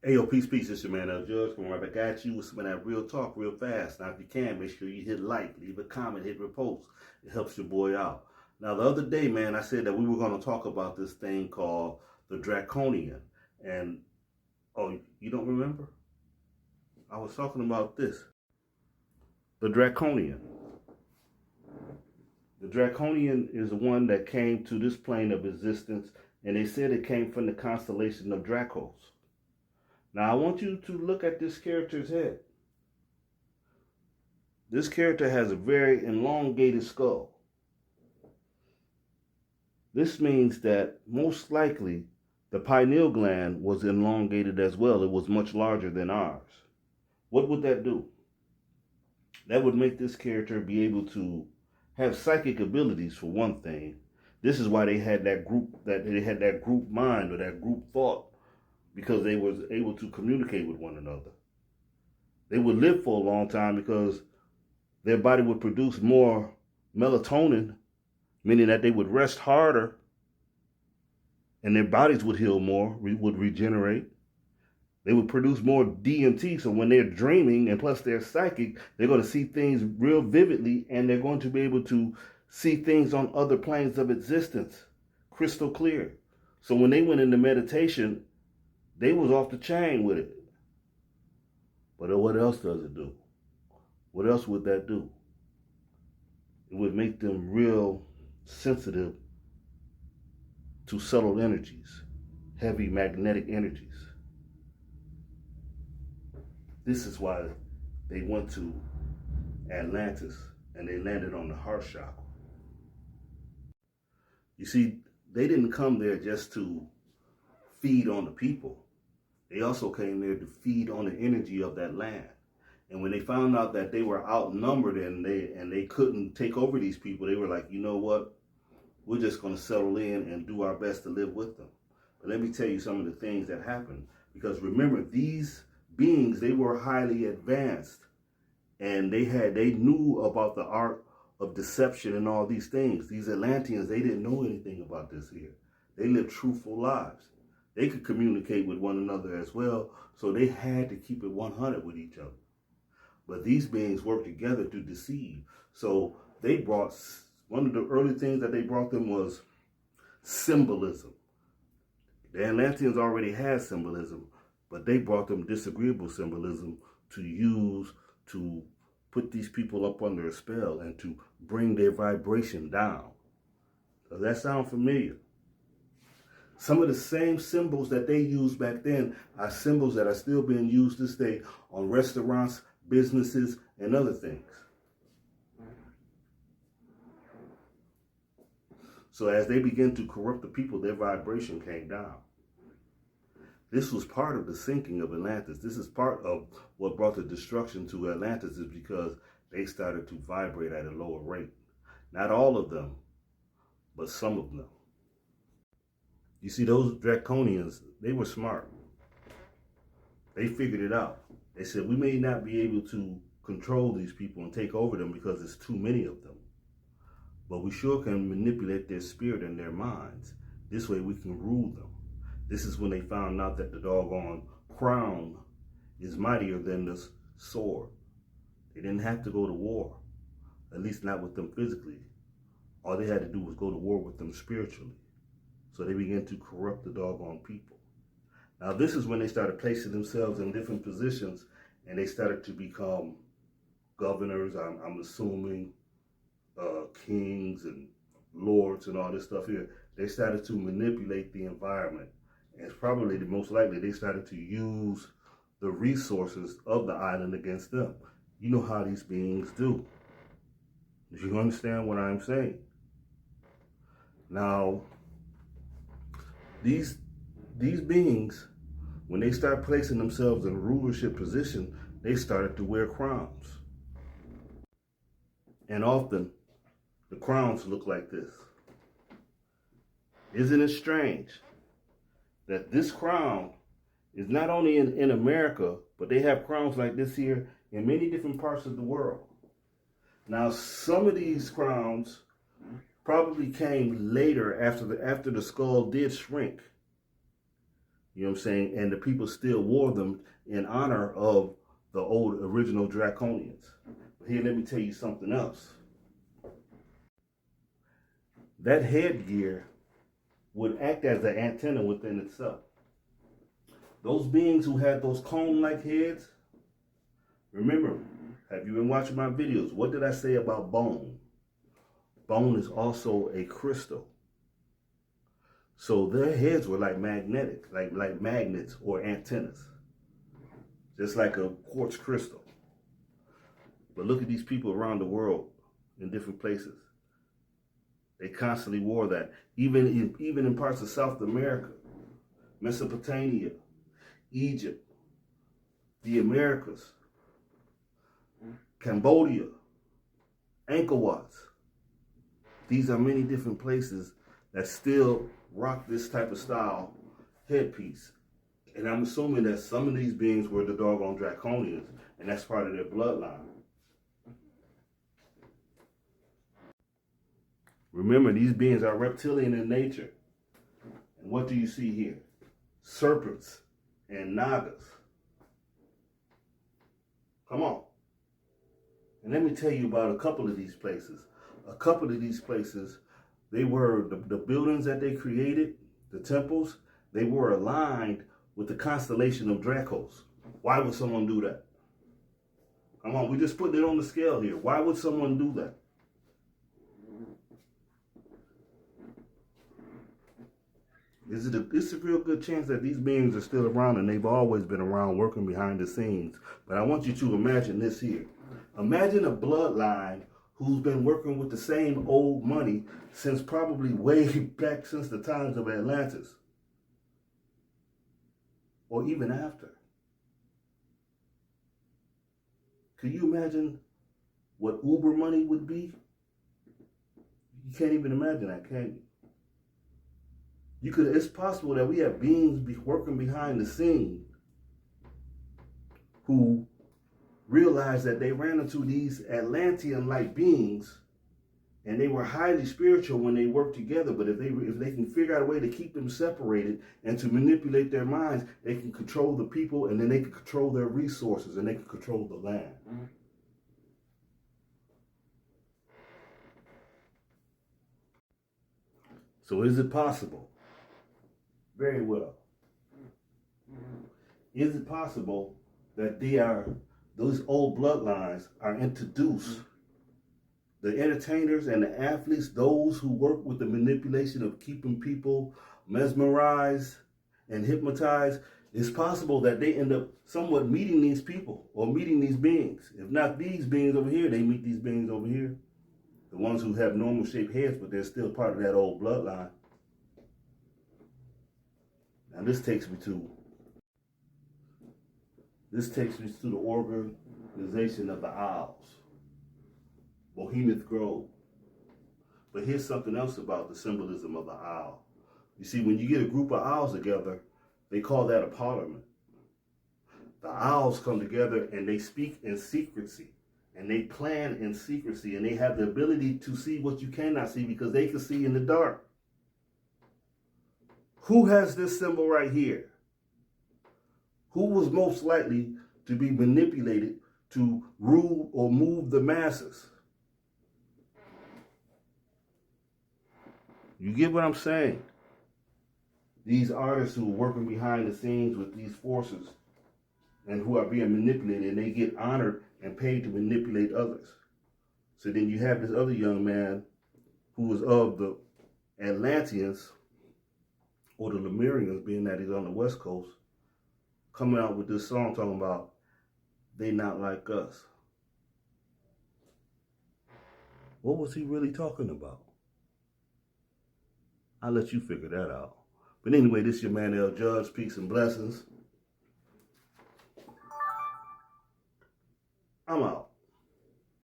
Hey, yo, peace. It's your man, Judge. Coming right back at you with some of that real talk real fast. Now, if you can, make sure you hit like, leave a comment, hit repost. It helps your boy out. Now, the other day, man, I said that we were going to talk about this thing called the Draconian. And, oh, you don't remember? I was talking about this. The Draconian. The Draconian is the one that came to this plane of existence, and they said it came from the constellation of Dracos. Now, I want you to look at this character's head. This character has a very elongated skull. This means that most likely the pineal gland was elongated as well. It was much larger than ours. What would that do? That would make this character be able to have psychic abilities, for one thing. This is why they had that group mind or that group thought, because they was able to communicate with one another. They would live for a long time because their body would produce more melatonin, meaning that they would rest harder and their bodies would heal more, would regenerate. They would produce more DMT, so when they're dreaming and plus they're psychic, they're going to see things real vividly, and they're going to be able to see things on other planes of existence, crystal clear. So when they went into meditation, they was off the chain with it. But what else does it do? What else would that do? It would make them real sensitive to subtle energies, heavy magnetic energies. This is why they went to Atlantis and they landed on the heart chakra. You see, they didn't come there just to feed on the people. They also came there to feed on the energy of that land. And when they found out that they were outnumbered and they couldn't take over these people, they were like, you know what? We're just going to settle in and do our best to live with them. But let me tell you some of the things that happened. Because remember, these beings, they were highly advanced. And they knew about the art of deception and all these things. These Atlanteans, they didn't know anything about this here. They lived truthful lives. They could communicate with one another as well, so they had to keep it 100 with each other. But these beings worked together to deceive. So they brought, one of the early things that they brought them was symbolism. The Atlanteans already had symbolism, but they brought them disagreeable symbolism to use to put these people up under a spell and to bring their vibration down. Does that sound familiar? Some of the same symbols that they used back then are symbols that are still being used this day on restaurants, businesses, and other things. So as they began to corrupt the people, their vibration came down. This was part of the sinking of Atlantis. This is part of what brought the destruction to Atlantis, is because they started to vibrate at a lower rate. Not all of them, but some of them. You see, those Draconians, they were smart. They figured it out. They said, we may not be able to control these people and take over them because there's too many of them, but we sure can manipulate their spirit and their minds. This way we can rule them. This is when they found out that the doggone crown is mightier than the sword. They didn't have to go to war, at least not with them physically. All they had to do was go to war with them spiritually. So they began to corrupt the doggone people. Now this is when they started placing themselves in different positions, and they started to become governors, I'm assuming, kings and lords and all this stuff here. They started to manipulate the environment. And it's probably the most likely they started to use the resources of the island against them. You know how these beings do. Do you understand what I'm saying? Now, these beings, when they start placing themselves in a rulership position, they started to wear crowns. And often, the crowns look like this. Isn't it strange that this crown is not only in America, but they have crowns like this here in many different parts of the world. Now, some of these crowns probably came later after the skull did shrink. You know what I'm saying? And the people still wore them in honor of the old original Draconians. But here, let me tell you something else. That headgear would act as an antenna within itself. Those beings who had those cone-like heads, remember, have you been watching my videos? What did I say about bone? Bone is also a crystal. So their heads were like magnetic, like magnets or antennas, just like a quartz crystal. But look at these people around the world in different places. They constantly wore that. Even in parts of South America, Mesopotamia, Egypt, the Americas, Cambodia, Angkor Wat. These are many different places that still rock this type of style headpiece. And I'm assuming that some of these beings were the doggone Draconians, and that's part of their bloodline. Remember, these beings are reptilian in nature. And what do you see here? Serpents and nagas. Come on. And let me tell you about a couple of these places. A couple of these places, they were, the buildings that they created, the temples, they were aligned with the constellation of Dracos. Why would someone do that? Come on, we're just putting it on the scale here. Why would someone do that? It's a real good chance that these beings are still around, and they've always been around working behind the scenes. But I want you to imagine this here. Imagine a bloodline who's been working with the same old money since probably way back since the times of Atlantis. Or even after. Can you imagine what Uber money would be? You can't even imagine that, can you? It's possible that we have beings working behind the scene who realized that they ran into these Atlantean-like beings, and they were highly spiritual when they worked together. But if they can figure out a way to keep them separated and to manipulate their minds, they can control the people, and then they can control their resources, and they can control the land. Mm-hmm. So is it possible? Very well. Is it possible that those old bloodlines are introduced? The entertainers and the athletes, those who work with the manipulation of keeping people mesmerized and hypnotized, it's possible that they end up somewhat meeting these people or meeting these beings. If not these beings over here, they meet these beings over here. The ones who have normal shaped heads, but they're still part of that old bloodline. Now this takes me to the organization of the Owls, Bohemian Grove. But here's something else about the symbolism of the owl. You see, when you get a group of owls together, they call that a parliament. The owls come together and they speak in secrecy, and they plan in secrecy, and they have the ability to see what you cannot see because they can see in the dark. Who has this symbol right here? Who was most likely to be manipulated to rule or move the masses? You get what I'm saying? These artists who are working behind the scenes with these forces and who are being manipulated, and they get honored and paid to manipulate others. So then you have this other young man who was of the Atlanteans, or the Lemurians, being that he's on the West Coast, coming out with this song talking about they not like us. What was he really talking about? I'll let you figure that out. But anyway, this is your man L. Judge. Peace and blessings. I'm out.